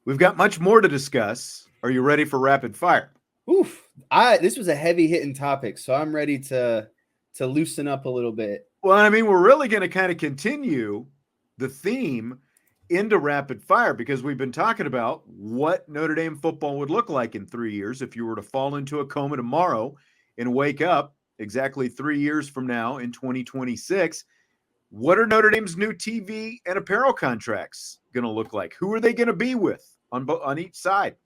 We've got much more to discuss. Are you ready for rapid fire? Oof. This was a heavy hitting topic, so I'm ready to loosen up a little bit. Well, I mean, we're really going to kind of continue the theme into rapid fire because we've been talking about what Notre Dame football would look like in 3 years if you were to fall into a coma tomorrow and wake up exactly 3 years from now in 2026. What are Notre Dame's new TV and apparel contracts going to look like? Who are they going to be with on each side?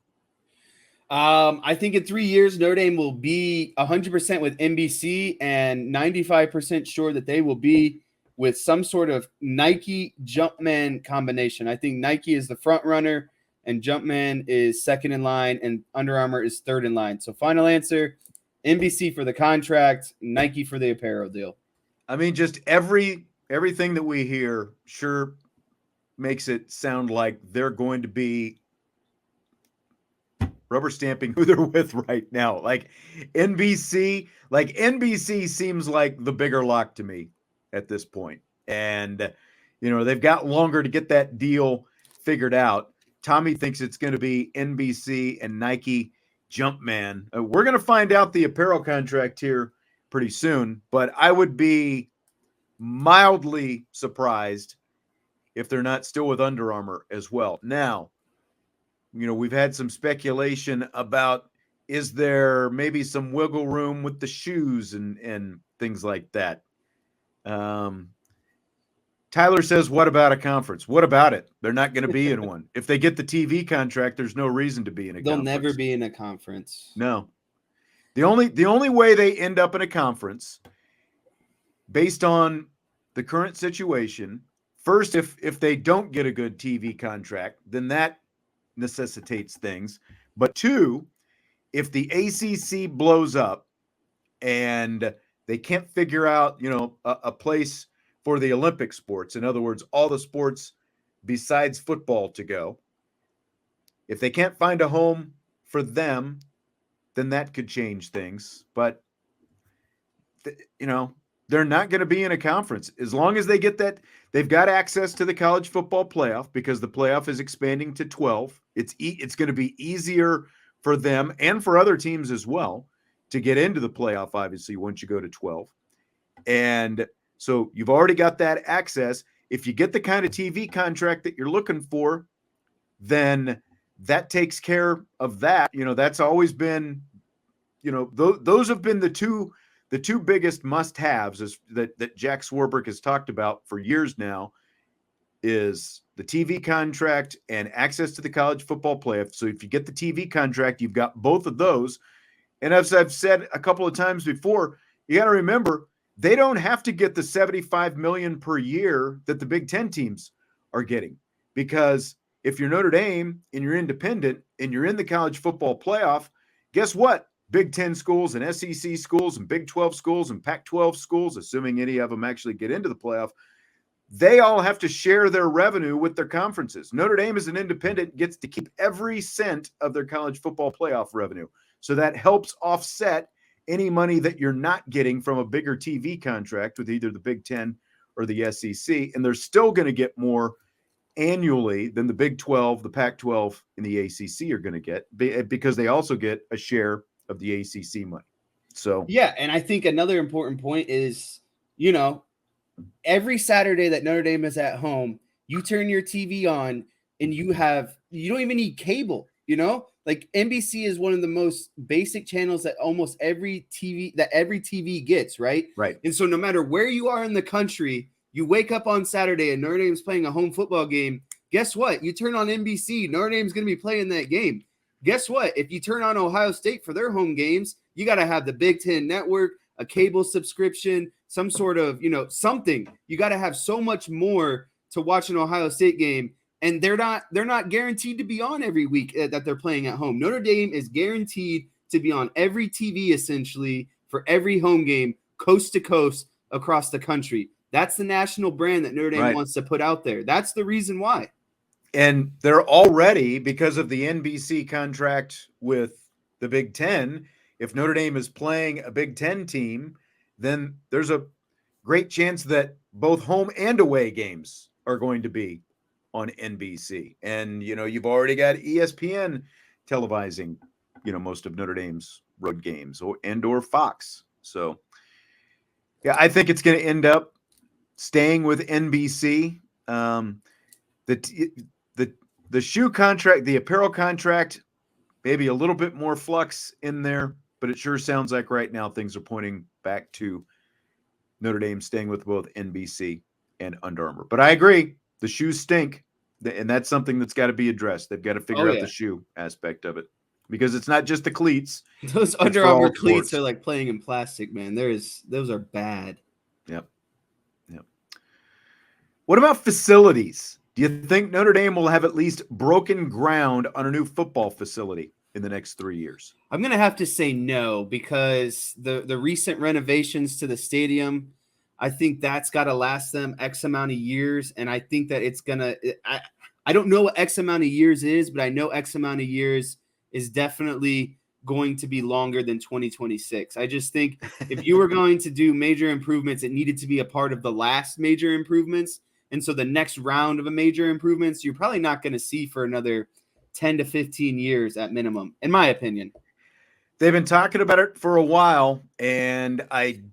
I think in 3 years, Notre Dame will be 100% with NBC and 95% sure that they will be with some sort of Nike Jumpman combination. I think Nike is the front runner and Jumpman is second in line and Under Armour is third in line. So final answer, NBC for the contract, Nike for the apparel deal. I mean, just everything that we hear sure makes it sound like they're going to be rubber stamping who they're with right now. Like NBC seems like the bigger lock to me at this point. And, they've got longer to get that deal figured out. Tommy thinks it's going to be NBC and Nike Jumpman. We're going to find out the apparel contract here pretty soon, but I would be mildly surprised if they're not still with Under Armour as well. Now, we've had some speculation about is there maybe some wiggle room with the shoes and things like that. Tyler says, what about a conference? What about it? They're not going to be in one. If they get the TV contract, there's no reason to be in a They'll conference. never be in a conference. No. The only way they end up in a conference, based on the current situation, first, if they don't get a good TV contract, then that necessitates things. But two, if the ACC blows up and they can't figure out, a place for the Olympic sports, in other words, all the sports besides football to go, if they can't find a home for them, then that could change things. But, they're not going to be in a conference. As long as they get that, they've got access to the college football playoff because the playoff is expanding to 12. It's going to be easier for them and for other teams as well to get into the playoff, obviously, once you go to 12. And so you've already got that access. If you get the kind of TV contract that you're looking for, then that takes care of that. That's always been, those have been the two biggest must-haves is that Jack Swarbrick has talked about for years now is the TV contract and access to the college football playoff. So if you get the TV contract, you've got both of those. And as I've said a couple of times before, you got to remember, they don't have to get the $75 million per year that the Big Ten teams are getting. Because if you're Notre Dame and you're independent and you're in the college football playoff, guess what? Big 10 schools and SEC schools and Big 12 schools and Pac-12 schools, assuming any of them actually get into the playoff, they all have to share their revenue with their conferences. Notre Dame as an independent gets to keep every cent of their college football playoff revenue. So that helps offset any money that you're not getting from a bigger TV contract with either the Big 10 or the SEC. And they're still going to get more annually than the Big 12, the Pac-12, and the ACC are going to get because they also get a share of the ACC money. So yeah, and I think another important point is, every Saturday that Notre Dame is at home, you turn your TV on and you don't even need cable, like NBC is one of the most basic channels that almost every TV gets, right? Right. And so no matter where you are in the country, you wake up on Saturday and Notre Dame's playing a home football game. Guess what? You turn on NBC, Notre Dame's going to be playing that game. Guess what? If you turn on Ohio State for their home games, you got to have the Big Ten Network, a cable subscription, some sort of, something. You got to have so much more to watch an Ohio State game. And they're not guaranteed to be on every week that they're playing at home. Notre Dame is guaranteed to be on every TV essentially for every home game, coast to coast across the country. That's the national brand that Notre Dame wants to put out there. That's the reason why. And they're already, because of the NBC contract with the Big Ten, if Notre Dame is playing a Big Ten team, then there's a great chance that both home and away games are going to be on NBC. And, you've already got ESPN televising, most of Notre Dame's road games or Fox. So, yeah, I think it's going to end up staying with NBC. The shoe contract, the apparel contract, maybe a little bit more flux in there, but it sure sounds like right now things are pointing back to Notre Dame staying with both NBC and Under Armour. But I agree, the shoes stink, and that's something that's got to be addressed. They've got to figure out the shoe aspect of it, because it's not just the cleats. Those Under Armour cleats are like playing in plastic, man. Those are bad. Yep. What about facilities? Do you think Notre Dame will have at least broken ground on a new football facility in the next 3 years? I'm going to have to say no, because the recent renovations to the stadium, I think that's got to last them X amount of years. And I think that it's going to – I don't know what X amount of years is, but I know X amount of years is definitely going to be longer than 2026. I just think if you were going to do major improvements, it needed to be a part of the last major improvements. And so the next round of a major improvements, you're probably not going to see for another 10 to 15 years at minimum, in my opinion. They've been talking about it for a while, and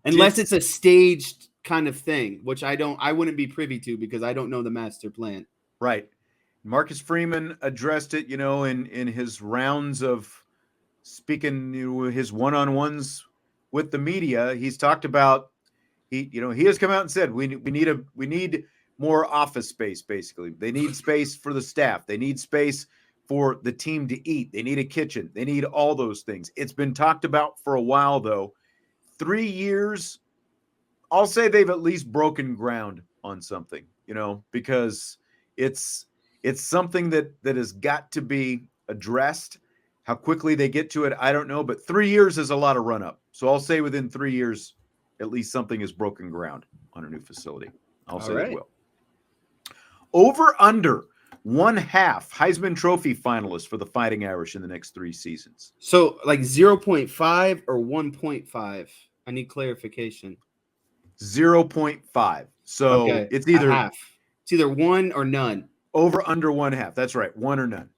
unless it's a staged kind of thing, which I wouldn't be privy to, because I don't know the master plan. Right. Marcus Freeman addressed it, in his rounds of speaking, his one-on-ones with the media. He's talked about, he has come out and said, we need more office space. Basically, they need space for the staff. They need space for the team to eat. They need a kitchen. They need all those things. It's been talked about for a while, though. 3 years, I'll say they've at least broken ground on something, because it's something that has got to be addressed. How quickly they get to it, I don't know, but 3 years is a lot of run up. So I'll say within 3 years, at least something is broken ground on a new facility. I'll say it will. Over under 1/2 Heisman Trophy finalists for the Fighting Irish in the next 3 seasons. So like 0.5 or 1.5? I need clarification. 0.5. So it's either half. It's either one or none. Over under 1/2. That's right. One or none.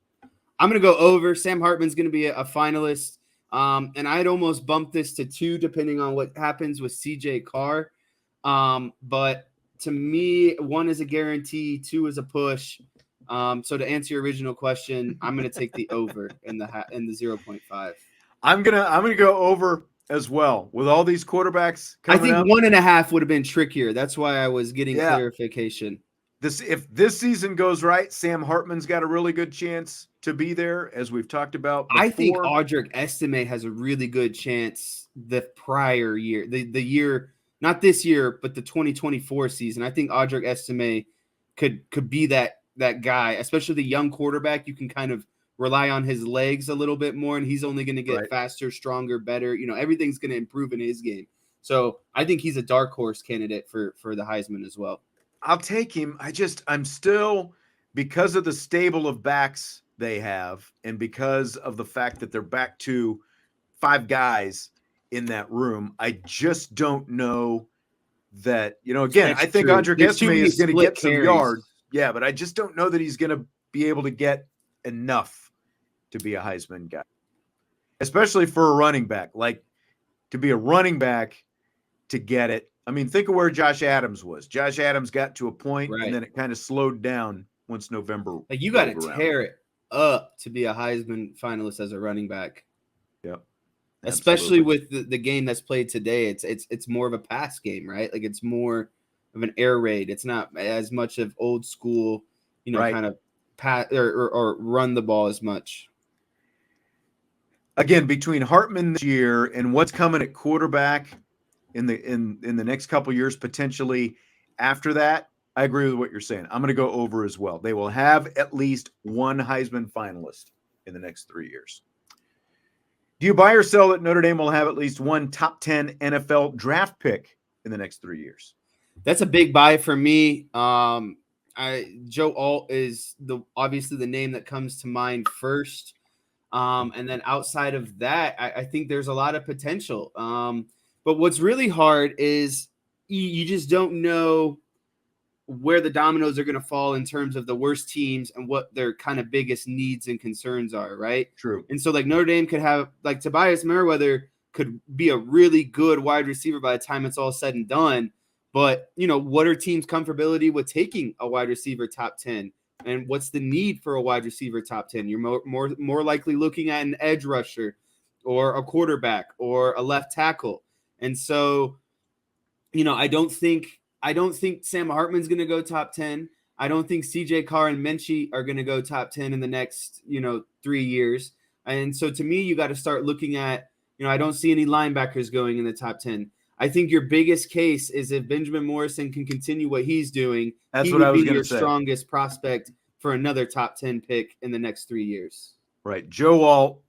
I'm going to go over. Sam Hartman's going to be a finalist. And I'd almost bump this to 2, depending on what happens with CJ Carr. But to me, 1 is a guarantee, 2 is a push. So to answer your original question, I'm going to take the over in the 0.5. I'm gonna go over as well with all these quarterbacks coming up. 1.5 would have been trickier. That's why I was getting clarification. If this season goes right, Sam Hartman's got a really good chance to be there, as we've talked about before. I think Audric Estime has a really good chance the prior year, the year, not this year, but the 2024 season. I think Audric Estime could be that guy, especially the young quarterback. You can kind of rely on his legs a little bit more, and he's only going to get faster, stronger, better. Everything's going to improve in his game. So I think he's a dark horse candidate for the Heisman as well. I'll take him. I'm still, because of the stable of backs they have, and because of the fact that they're back to 5 guys in that room, I just don't know that, again, I think Audric Estime is going to get some yards. Yeah, but I just don't know that he's going to be able to get enough to be a Heisman guy, especially for a running back. Like, to be a running back to get it. I mean, think of where Josh Adams was. Josh Adams got to a point, and then it kind of slowed down once November. Like, you got to tear it up to be a Heisman finalist as a running back. Yep. Especially with the game that's played today. It's more of a pass game, right? Like, it's more of an air raid. It's not as much of old school, kind of pass or run the ball as much. Again, between Hartman this year and what's coming at quarterback in the next couple years, potentially after that, I agree with what you're saying. I'm going to go over as well. They will have at least 1 Heisman finalist in the next 3 years. Do you buy or sell that Notre Dame will have at least 1 top 10 NFL draft pick in the next 3 years? That's a big buy for me. Joe Alt is obviously the name that comes to mind first. And then outside of that, I think there's a lot of potential. But what's really hard is you just don't know where the dominoes are going to fall in terms of the worst teams and what their kind of biggest needs and concerns are, right? True. And so like Notre Dame could have like Tobias Merriweather could be a really good wide receiver by the time it's all said and done. But, what are teams' comfortability with taking a wide receiver top 10? And what's the need for a wide receiver top 10? You're more likely looking at an edge rusher or a quarterback or a left tackle. And so, I don't think Sam Hartman's going to go top 10. I don't think CJ Carr and Menchie are going to go top 10 in the next, 3 years. And so to me, you got to start looking at, I don't see any linebackers going in the top 10. I think your biggest case is if Benjamin Morrison can continue what he's doing, That's he what I would was be going your to say. strongest prospect for another top 10 pick in the next 3 years. Right. Joe Wall,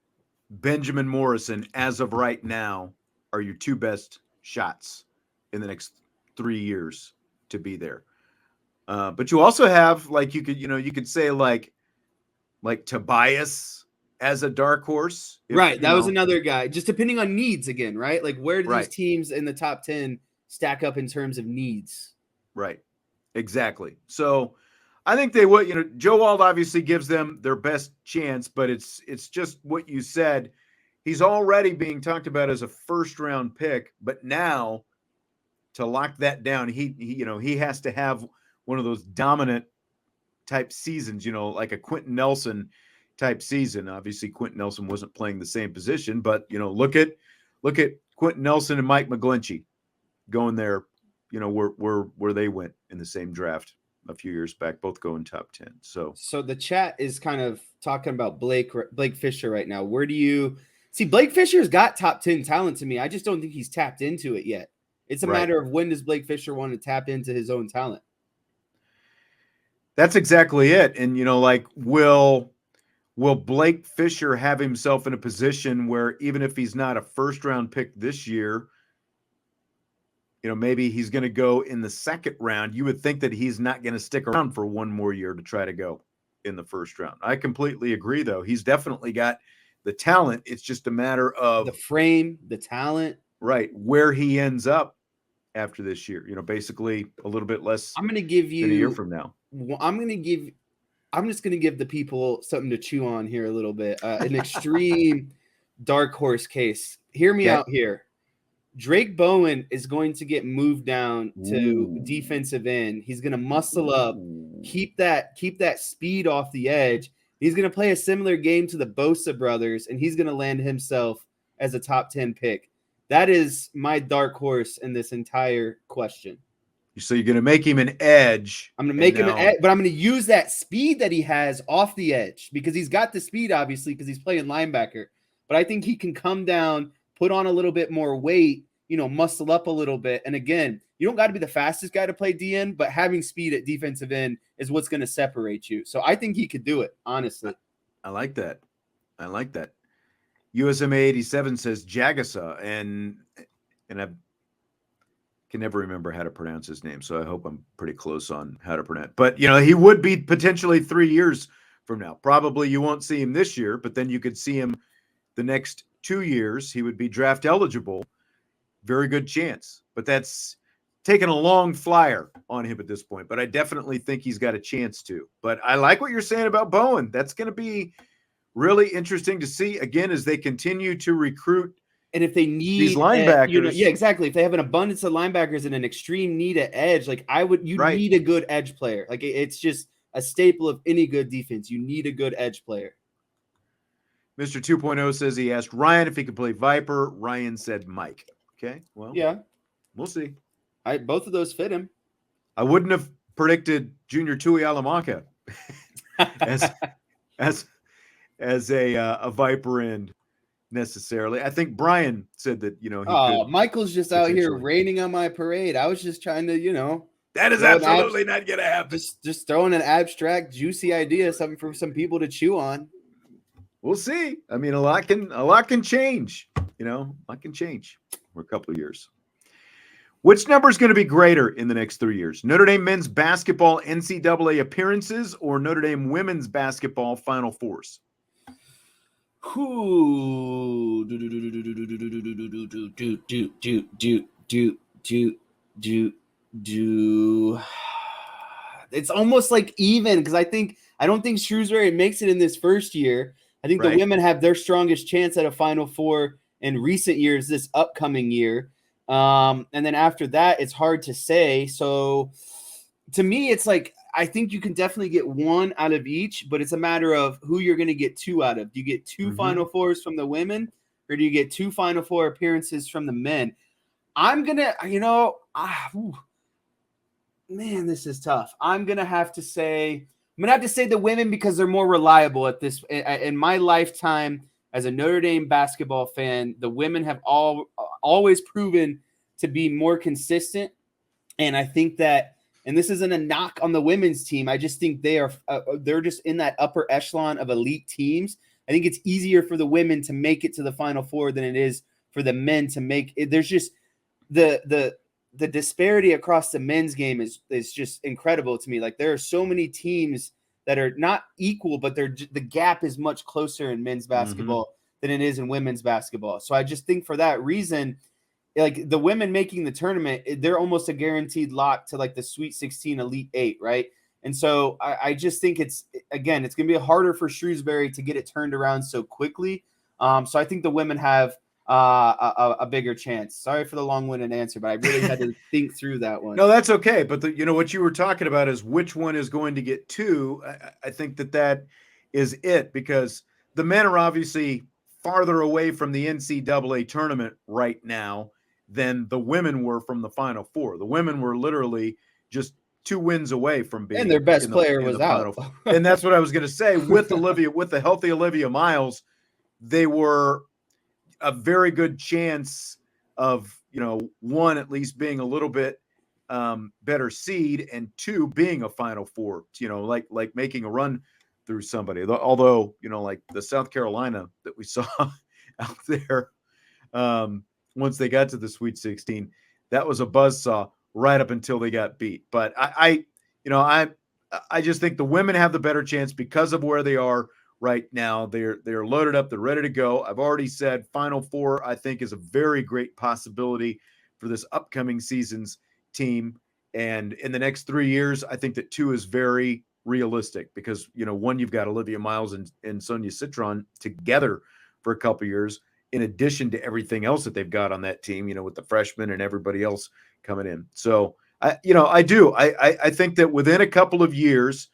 Benjamin Morrison, as of right now, are your two best shots in the next 3 years to be there. But you also have, like, you could say like Tobias as a dark horse. Right. That was another guy, just depending on needs again, right? Like, where do these Right. teams in the top 10 stack up in terms of needs? Right. Exactly. So I think they would, Joe Wald obviously gives them their best chance, but it's just what you said. He's already being talked about as a first round pick, but now to lock that down, he has to have one of those dominant type seasons, like a Quentin Nelson type season. Obviously, Quentin Nelson wasn't playing the same position, but look at Quentin Nelson and Mike McGlinchey going there, where they went in the same draft a few years back, both going top 10. So the chat is kind of talking about Blake Fisher right now. Where do you see Blake Fisher's got top 10 talent to me? I just don't think he's tapped into it yet. It's a matter of when does Blake Fisher want to tap into his own talent? That's exactly it. And, will Blake Fisher have himself in a position where even if he's not a first round pick this year, maybe he's going to go in the second round. You would think that he's not going to stick around for one more year to try to go in the first round. I completely agree, though. He's definitely got the talent. It's just a matter of the frame, the talent. Right. Where he ends up after this year, basically a little bit less I'm going to give you than a year from now. I'm just going to give the people something to chew on here a little bit. An extreme dark horse case. Hear me out here. Drake Bowen is going to get moved down to defensive end. He's going to muscle up, keep that speed off the edge. He's going to play a similar game to the Bosa brothers, and he's going to land himself as a top 10 pick. That is my dark horse in this entire question. So you're going to make him an edge. I'm going to make him an edge, but I'm going to use that speed that he has off the edge because he's got the speed, obviously, because he's playing linebacker. But I think he can come down, put on a little bit more weight, muscle up a little bit. And again, you don't got to be the fastest guy to play DN, but having speed at defensive end is what's going to separate you. So I think he could do it, honestly. I like that. USMA 87 says Jagasa, and I can never remember how to pronounce his name, so I hope I'm pretty close on how to pronounce it. But, he would be potentially 3 years from now. Probably you won't see him this year, but then you could see him the next 2 years. He would be draft eligible. Very good chance. But that's taking a long flyer on him at this point. But I definitely think he's got a chance to. But I like what you're saying about Bowen. That's going to be really interesting to see, again, as they continue to recruit. And if they need these linebackers, yeah, exactly. If they have an abundance of linebackers and an extreme need at edge, like need a good edge player. Like it's just a staple of any good defense. You need a good edge player. Mr. 2.0 says he asked Ryan if he could play Viper. Ryan said Mike. Okay, well, yeah, we'll see. Both of those fit him. I wouldn't have predicted Junior Tui Alamanca as a Viper end necessarily. I think Brian said that, he could. Michael's just out here raining on my parade. I was just trying to, that is absolutely not going to happen. Just throwing an abstract, juicy idea, something for some people to chew on. We'll see. I mean, a lot can change, a lot can change for a couple of years. Which number is going to be greater in the next 3 years? Notre Dame men's basketball NCAA appearances or Notre Dame women's basketball Final Fours? it's almost like even because I don't think Shrewsbury makes it in this first year. I think the women have their strongest chance at a Final Four in recent years this upcoming year. And then after that, it's hard to say. So to me, it's like I think you can definitely get one out of each, but it's a matter of who you're going to get two out of. Do you get two Final Fours from the women, or do you get two Final Four appearances from the men? I'm going to, man, this is tough. I'm going to have to say the women because they're more reliable at this. In my lifetime as a Notre Dame basketball fan, the women have always proven to be more consistent. And I think that, and this isn't a knock on the women's team, I just think they're just in that upper echelon of elite teams. I think it's easier for the women to make it to the Final Four than it is for the men to make it. There's just the disparity across the men's game is just incredible to me. Like there are so many teams that are not equal, but the gap is much closer in men's basketball than it is in women's basketball. So I just think for that reason, like the women making the tournament, they're almost a guaranteed lock to like the Sweet 16 Elite 8, right? And so I just think it's going to be harder for Shrewsbury to get it turned around so quickly. So I think the women have a bigger chance. Sorry for the long-winded answer, but I really had to think through that one. No, that's okay. But what you were talking about is which one is going to get two. I think that is it, because the men are obviously farther away from the NCAA tournament right now than the women were from the Final Four. The women were literally just 2 wins away from being, and their best player was out. And that's what I was going to say. With the healthy Olivia Miles, they were a very good chance of, one, at least being a little bit better seed, and 2, being a Final Four, like making a run through somebody. Although, like the South Carolina that we saw out there, once they got to the Sweet 16, that was a buzzsaw right up until they got beat. But I just think the women have the better chance because of where they are right now. They're loaded up. They're ready to go. I've already said Final Four, I think, is a very great possibility for this upcoming season's team. And in the next 3 years, I think that 2 is very realistic because, one, you've got Olivia Miles and Sonia Citron together for a couple years, in addition to everything else that they've got on that team, with the freshmen and everybody else coming in. So, I think that within a couple of years,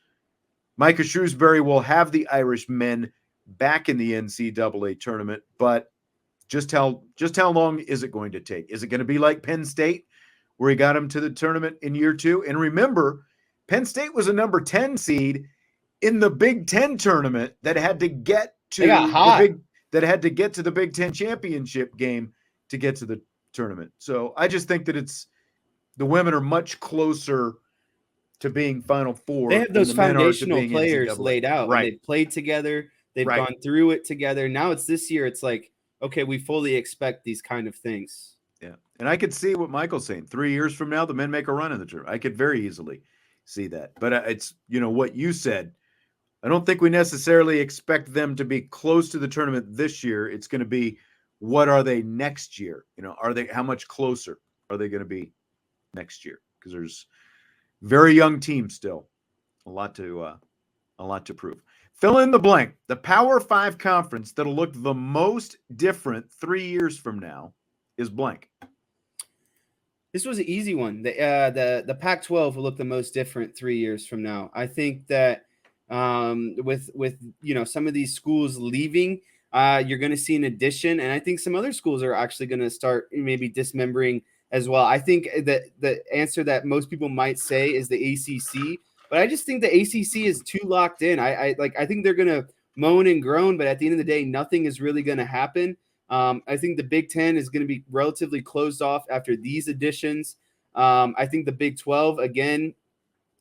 Micah Shrewsbury will have the Irish men back in the NCAA tournament, but just how long is it going to take? Is it going to be like Penn State, where he got them to the tournament in year 2? And remember, Penn State was a number 10 seed in the Big Ten tournament that had to get to the Big Ten championship game to get to the tournament. So I just think that the women are much closer to being Final Four. They have those foundational players laid out. Right. They've played together. They've gone through it together. Now it's this year. It's like, okay, we fully expect these kind of things. Yeah. And I could see what Michael's saying. 3 years from now, the men make a run in the tournament. I could very easily see that. But it's, what you said. I don't think we necessarily expect them to be close to the tournament this year. It's going to be, what are they next year? How much closer are they going to be next year? Because there's very young team still, a lot to prove. Fill in the blank. The Power 5 conference that'll look the most different 3 years from now is blank. This was an easy one. The Pac-12 will look the most different 3 years from now. I think that with some of these schools leaving, you're going to see an addition, and I think some other schools are actually going to start maybe dismembering as well. I think that the answer that most people might say is the ACC, but I just think the ACC is too locked in. I think they're going to moan and groan, but at the end of the day, nothing is really going to happen. I think the Big Ten is going to be relatively closed off after these additions. I think the Big 12, again,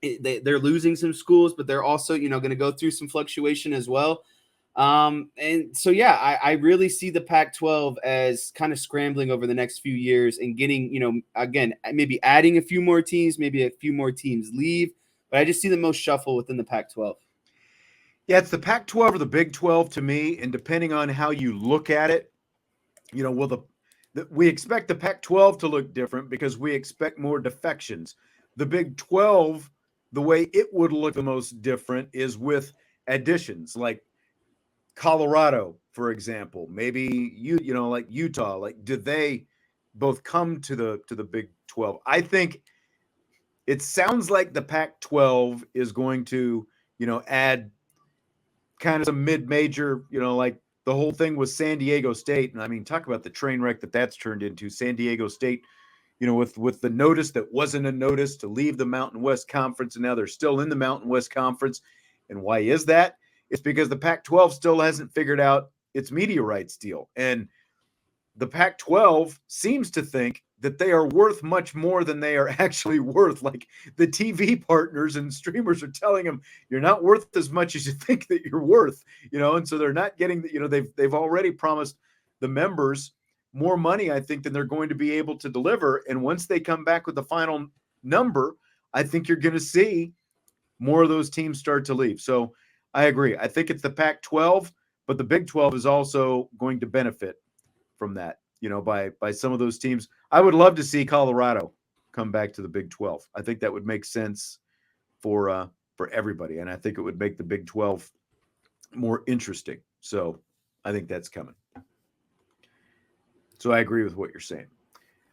they're losing some schools, but they're also, going to go through some fluctuation as well. And so, yeah, I really see the Pac-12 as kind of scrambling over the next few years and getting, again, maybe adding a few more teams, maybe a few more teams leave, but I just see the most shuffle within the Pac-12. Yeah, it's the Pac-12 or the Big 12 to me, and depending on how you look at it, we expect the Pac-12 to look different because we expect more defections. The Big 12, the way it would look the most different is with additions like Colorado, for example, maybe like Utah. Like, do they both come to the Big 12? I think it sounds like the Pac-12 is going to, add kind of some mid-major, like the whole thing with San Diego State. And I mean, talk about the train wreck that's turned into. San Diego State, with the notice that wasn't a notice to leave the Mountain West Conference, and now they're still in the Mountain West Conference. And why is that? It's because the Pac-12 still hasn't figured out its media rights deal. And the Pac-12 seems to think that they are worth much more than they are actually worth. Like, the TV partners and streamers are telling them, you're not worth as much as you think that you're worth, and so they're not getting they've already promised the members more money, I think, than they're going to be able to deliver. And once they come back with the final number, I think you're going to see more of those teams start to leave. So I agree. I think it's the Pac-12, but the Big 12 is also going to benefit from that, by some of those teams. I would love to see Colorado come back to the Big 12. I think that would make sense for everybody, and I think it would make the Big 12 more interesting. So I think that's coming. So I agree with what you're saying.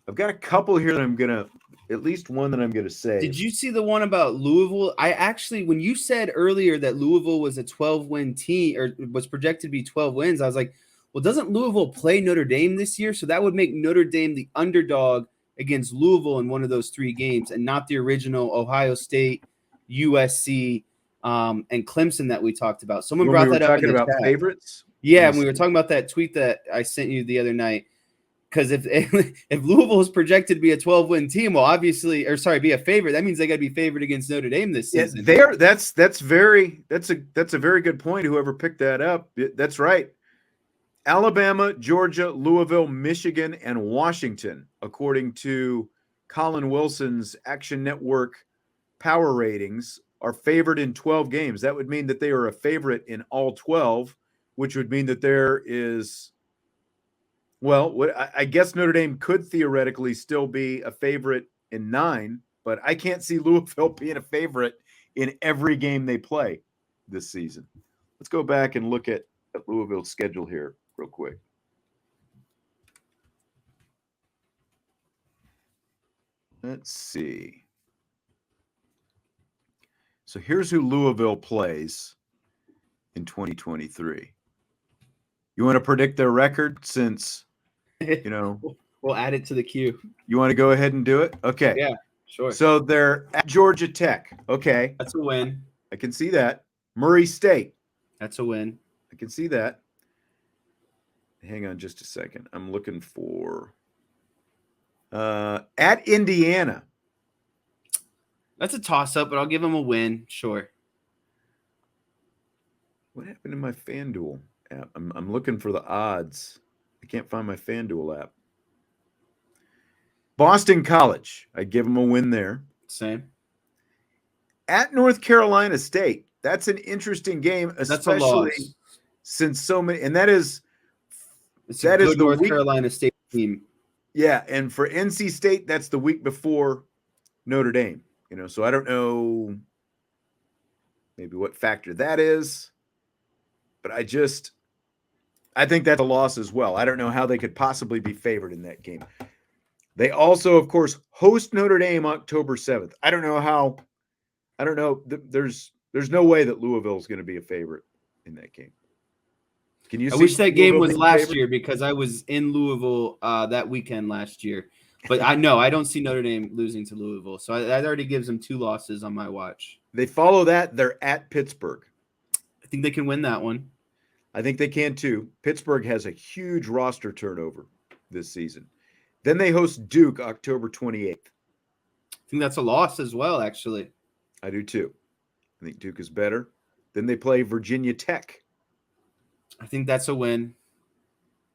I've got a couple here that at least one that I'm going to say. Did you see the one about Louisville? I actually, when you said earlier that Louisville was a 12-win team, or was projected to be 12 wins, I was like, well, doesn't Louisville play Notre Dame this year? So that would make Notre Dame the underdog against Louisville in one of those 3 games, and not the original Ohio State, USC, and Clemson that we talked about. Someone brought that up in the chat. Favorites? Yeah, and we were talking about that tweet that I sent you the other night. Because if Louisville is projected to be a 12-win team, well, obviously, be a favorite. That means they got to be favored against Notre Dame this season. Yeah, that's a very good point. Whoever picked that up, that's right. Alabama, Georgia, Louisville, Michigan, and Washington, according to Colin Wilson's Action Network power ratings, are favored in 12 games. That would mean that they are a favorite in all 12, which would mean that there is. Well, I guess Notre Dame could theoretically still be a favorite in 9, but I can't see Louisville being a favorite in every game they play this season. Let's go back and look at Louisville's schedule here real quick. Let's see. So here's who Louisville plays in 2023. You want to predict their record since... we'll add it to the queue. You want to go ahead and do it? Okay. Yeah, sure. So they're at Georgia Tech. Okay. That's a win. I can see that. Murray State. That's a win. I can see that. Hang on just a second. I'm looking for at Indiana. That's a toss-up, but I'll give them a win. Sure. What happened to my FanDuel app? I'm looking for the odds. I can't find my FanDuel app. Boston College. I give them a win there. Same. At North Carolina State. That's an interesting game, especially since so many. And that is the North Carolina State team. Yeah, and for NC State, that's the week before Notre Dame. So I don't know maybe what factor that is, but I think that's a loss as well. I don't know how they could possibly be favored in that game. They also, of course, host Notre Dame October 7th. I don't know. There's no way that Louisville is going to be a favorite in that game. Can you? I wish that game was last year because I was in Louisville that weekend last year. But I don't see Notre Dame losing to Louisville. So that already gives them 2 losses on my watch. They follow that. They're at Pittsburgh. I think they can win that one. I think they can too. Pittsburgh has a huge roster turnover this season. Then they host Duke October 28th. I think that's a loss as well, actually. I do too. I think Duke is better. Then they play Virginia Tech. I think that's a win.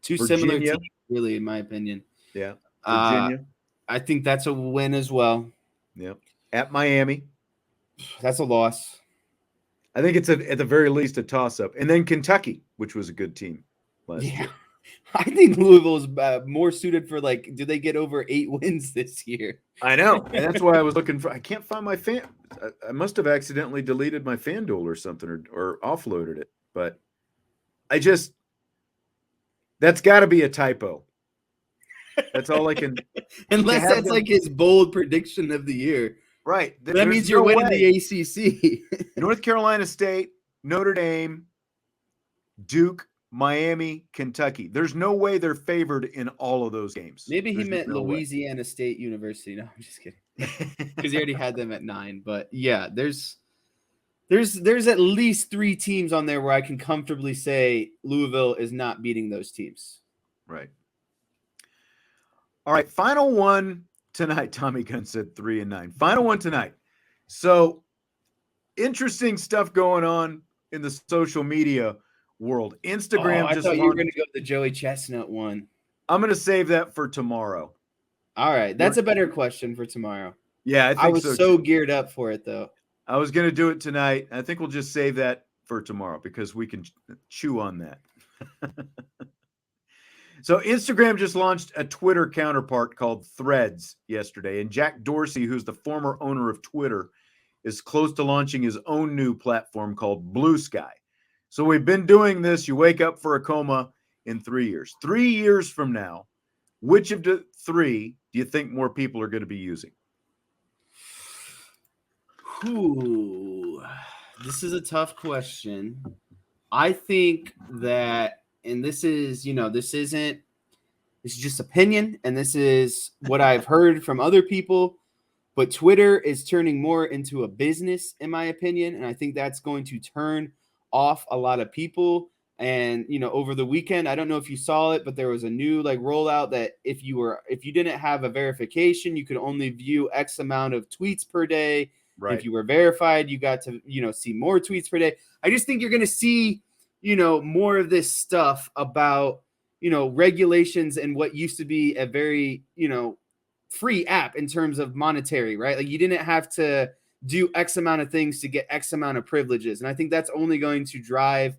2 similar teams, really, in my opinion. Yeah. Virginia. I think that's a win as well. Yeah. At Miami. That's a loss. I think it's at the very least a toss-up. And then Kentucky, which was a good team last year. I think Louisville's more suited for do they get over 8 wins this year? I know, and that's why I was looking for. I can't find my fan. I must have accidentally deleted my FanDuel or something, or offloaded it. But I just that's got to be a typo. That's all I can. Unless that's his bold prediction of the year. Right. That means you're winning the ACC. North Carolina State, Notre Dame, Duke, Miami, Kentucky. There's no way they're favored in all of those games. Maybe he meant Louisiana State University. No, I'm just kidding. Because he already had them at 9. But yeah, there's at least 3 teams on there where I can comfortably say Louisville is not beating those teams. Right. All right, final one tonight. Tommy Gunn said 3 and 9. Final one tonight. So interesting stuff going on in the social media world. Instagram. I thought you were going to go with the Joey Chestnut one. I'm going to save that for tomorrow. All right, that's a better question for tomorrow. Yeah, I was so geared up for it though. I was going to do it tonight. I think we'll just save that for tomorrow because we can chew on that. So Instagram just launched a Twitter counterpart called Threads yesterday, and Jack Dorsey, who's the former owner of Twitter, is close to launching his own new platform called Blue Sky. So we've been doing this. You wake up for a coma in 3 years. 3 years from now, which of the 3 do you think more people are going to be using? Ooh, this is a tough question. I think that, and this is just opinion, and this is what I've heard from other people, but Twitter is turning more into a business, in my opinion, and I think that's going to turn off a lot of people. And over the weekend, I don't know if you saw it, but there was a new rollout that if you didn't have a verification, you could only view X amount of tweets per day. Right. If you were verified, you got to see more tweets per day. I just think you're going to see more of this stuff about regulations and what used to be a very free app in terms of monetary, right? Like you didn't have to do X amount of things to get X amount of privileges, and I think that's only going to drive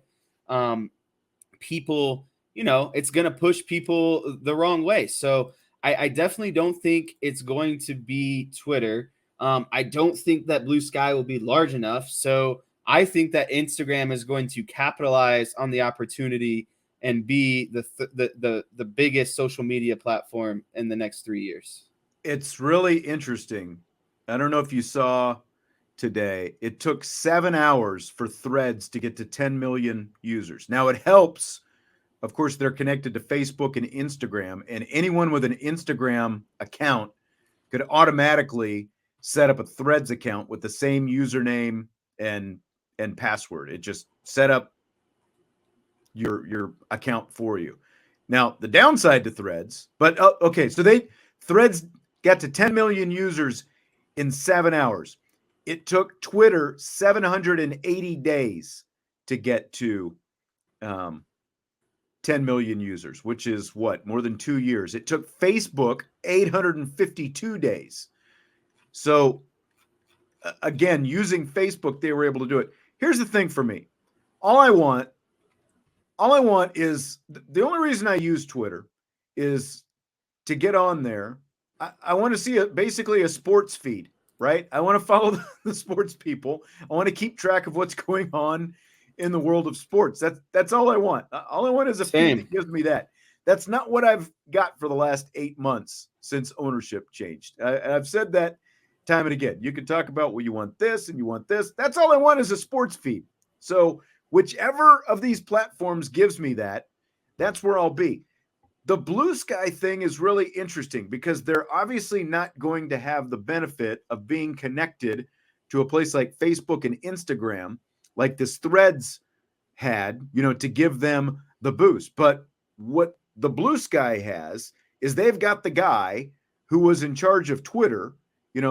people, it's going to push people the wrong way. So I definitely don't think it's going to be Twitter. I don't think that Blue Sky will be large enough. So I think that Instagram is going to capitalize on the opportunity and be the biggest social media platform in the next 3 years. It's really interesting. I don't know if you saw today, it took 7 hours for Threads to get to 10 million users. Now it helps. Of course, they're connected to Facebook and Instagram, and anyone with an Instagram account could automatically set up a Threads account with the same username and password. It just set up your account for you. Now, the downside to Threads, but okay, so Threads got to 10 million users in 7 hours. It took Twitter 780 days to get to 10 million users, which is what, more than 2 years. It took Facebook 852 days. So again, using Facebook, they were able to do it. Here's the thing for me. All I want is, the only reason I use Twitter is to get on there. I want to see basically a sports feed, right? I want to follow the sports people. I want to keep track of what's going on in the world of sports. That's all I want. All I want is a feed that gives me that. That's not what I've got for the last 8 months since ownership changed. I've said that time and again. You can talk about, well, you want this and you want this. That's all I want is a sports feed. So whichever of these platforms gives me that, that's where I'll be. The Blue Sky thing is really interesting because they're obviously not going to have the benefit of being connected to a place like Facebook and Instagram, like this Threads had, to give them the boost. But what the Blue Sky has is they've got the guy who was in charge of Twitter,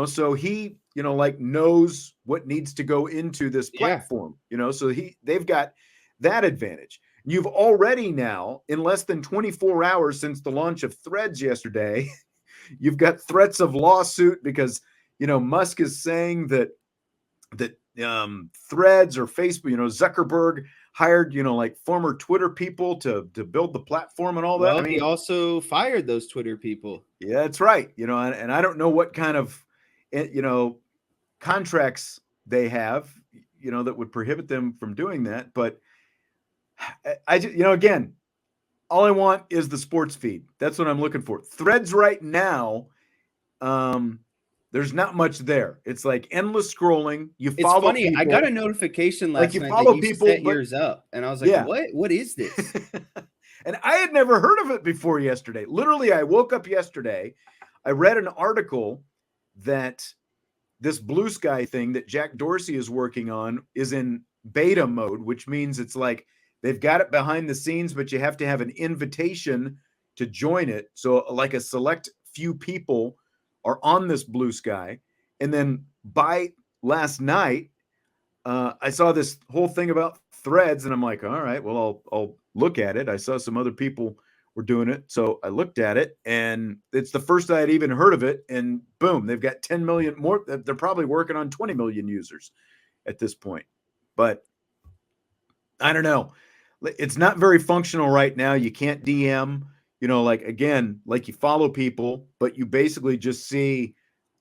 so he, knows what needs to go into this platform, so they've got that advantage. You've already now, in less than 24 hours since the launch of Threads yesterday, you've got threats of lawsuit because, Musk is saying that Threads or Facebook, Zuckerberg hired, like former Twitter people to build the platform and all that. Well, he also fired those Twitter people. Yeah, that's right. And I don't know what kind of, contracts they have, that would prohibit them from doing that. But I just, again, all I want is the sports feed. That's what I'm looking for. Threads right now, there's not much there. It's like endless scrolling. You follow. It's funny. People. I got a notification last you night follow that you people, set but, yours up, and I was like, What is this? And I had never heard of it before yesterday. Literally, I woke up yesterday. I read an article that this Blue Sky thing that Jack Dorsey is working on is in beta mode, which means it's like they've got it behind the scenes, but you have to have an invitation to join it. So like a select few people are on this Blue Sky. And then by last night, I saw this whole thing about Threads, and I'm like, all right, well, I'll look at it. I saw some other people were doing it, so I looked at it, and it's the first I had even heard of it. And boom, they've got 10 million more. They're probably working on 20 million users at this point. But I don't know. It's not very functional right now. You can't DM. Like you follow people, but you basically just see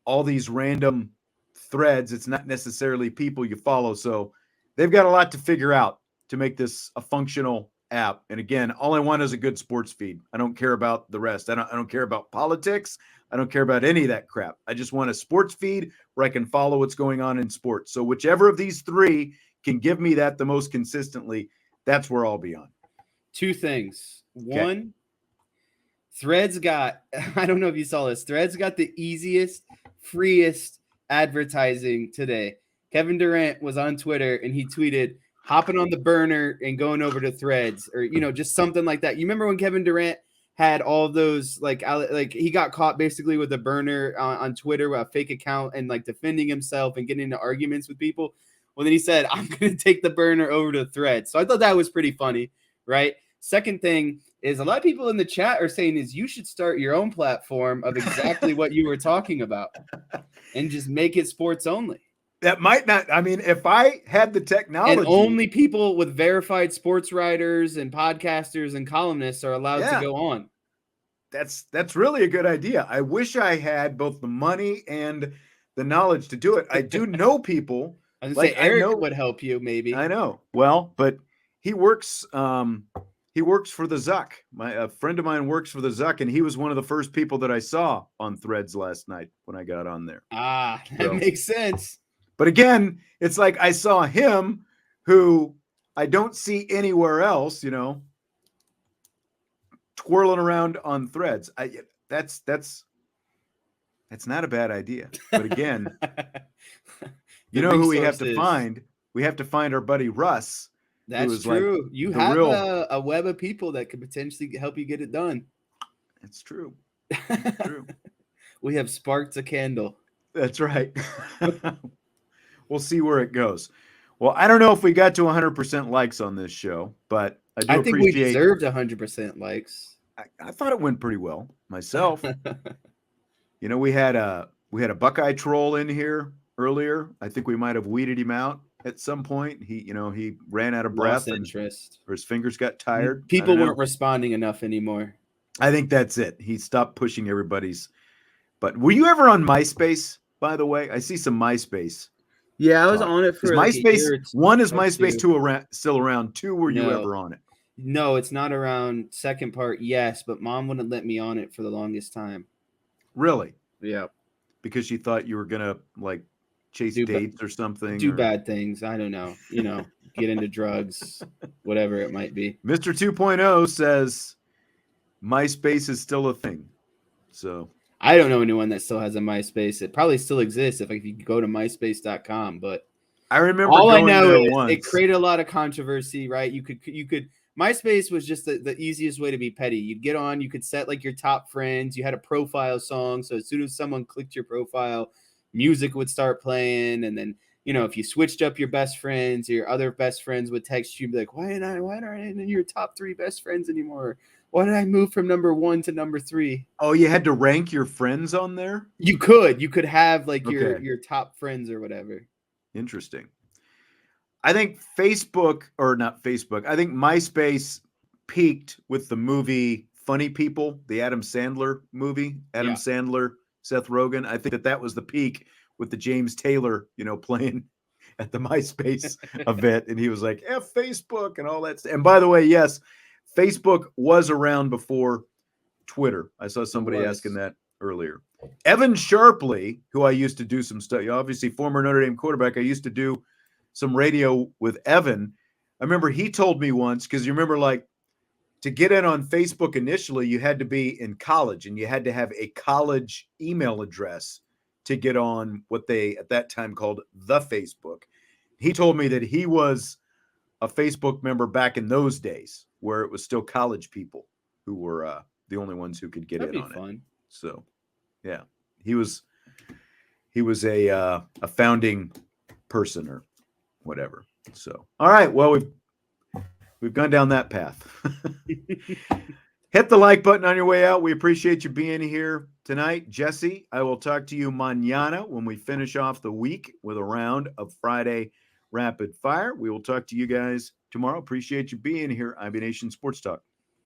all these random threads. It's not necessarily people you follow. So they've got a lot to figure out to make this a functional app. And again, all I want is a good sports feed. I don't care about the rest. I don't care about politics. I don't care about any of that crap. I just want a sports feed where I can follow what's going on in sports. So whichever of these three can give me that the most consistently, that's where I'll be on. Two things. One, Threads got, I don't know if you saw this, Threads got the easiest, freest advertising today. Kevin Durant was on Twitter and he tweeted, hopping on the burner and going over to Threads, or, just something like that. You remember when Kevin Durant had all those, like he got caught basically with a burner on Twitter with a fake account and like defending himself and getting into arguments with people? Well, then he said, I'm going to take the burner over to Threads. So I thought that was pretty funny, right? Second thing is a lot of people in the chat are saying is you should start your own platform of exactly what you were talking about and just make it sports only. That might not, if I had the technology. And only people with verified sports writers and podcasters and columnists are allowed to go on. That's really a good idea. I wish I had both the money and the knowledge to do it. I do know people. I was going to say Eric would help you maybe. I know. Well, but he works for the Zuck. A friend of mine works for the Zuck, and he was one of the first people that I saw on Threads last night when I got on there. That makes sense. But again, it's like I saw him who I don't see anywhere else, twirling around on Threads. That's not a bad idea. But again, who we have to find? We have to find our buddy Russ. That's true. Like you have a web of people that could potentially help you get it done. That's true. That's true. We have sparked a candle. That's right. We'll see where it goes. Well, I don't know if we got to 100% likes on this show, but I think we deserved 100% likes. I thought it went pretty well myself. We had a Buckeye troll in here earlier. I think we might have weeded him out at some point. He ran out of breath, or his fingers got tired. People weren't responding enough anymore. I think that's it. He stopped pushing everybody's. But were you ever on MySpace, by the way? I see some MySpace. Yeah, I was on it for MySpace. One, is MySpace still around? Two, were you ever on it? No, it's not around. Second part, yes, but Mom wouldn't let me on it for the longest time. Really? Yeah. Because she thought you were gonna chase dates or something. Do bad things. I don't know. Get into drugs, whatever it might be. Mr. 2.0 says MySpace is still a thing. So I don't know anyone that still has a MySpace. It probably still exists if you go to myspace.com, but I remember all I know is once. It created a lot of controversy, right? You could MySpace was just the easiest way to be petty. You'd get on, you could set your top friends, you had a profile song, so as soon as someone clicked your profile, music would start playing, and then if you switched up your best friends, your other best friends would text you, be like, why aren't I in your top 3 best friends anymore? Why did I move from number 1 to number 3? Oh, you had to rank your friends on there? You could have your top friends or whatever. Interesting. I think Facebook, or not Facebook, I think MySpace peaked with the movie Funny People, the Adam Sandler movie. Adam Yeah. Sandler, Seth Rogen. I think that was the peak with the James Taylor, playing at the MySpace event. And he was like, F Facebook and all that. And by the way, yes, Facebook was around before Twitter. I saw somebody asking that earlier. Evan Sharpley, who I used to do some stuff, obviously former Notre Dame quarterback, I used to do some radio with Evan. I remember he told me once, because you remember, like, to get in on Facebook initially, you had to be in college and you had to have a college email address to get on what they at that time called the Facebook. He told me that he was a Facebook member back in those days where it was still college people who were the only ones who could get That'd in be on fun. it. So, yeah, he was a founding person or whatever. So, all right, well, we've gone down that path. Hit the like button on your way out. We appreciate you being here tonight. Jesse, I will talk to you mañana when we finish off the week with a round of Friday Rapid Fire. We will talk to you guys tomorrow. Appreciate you being here. IB Nation Sports Talk.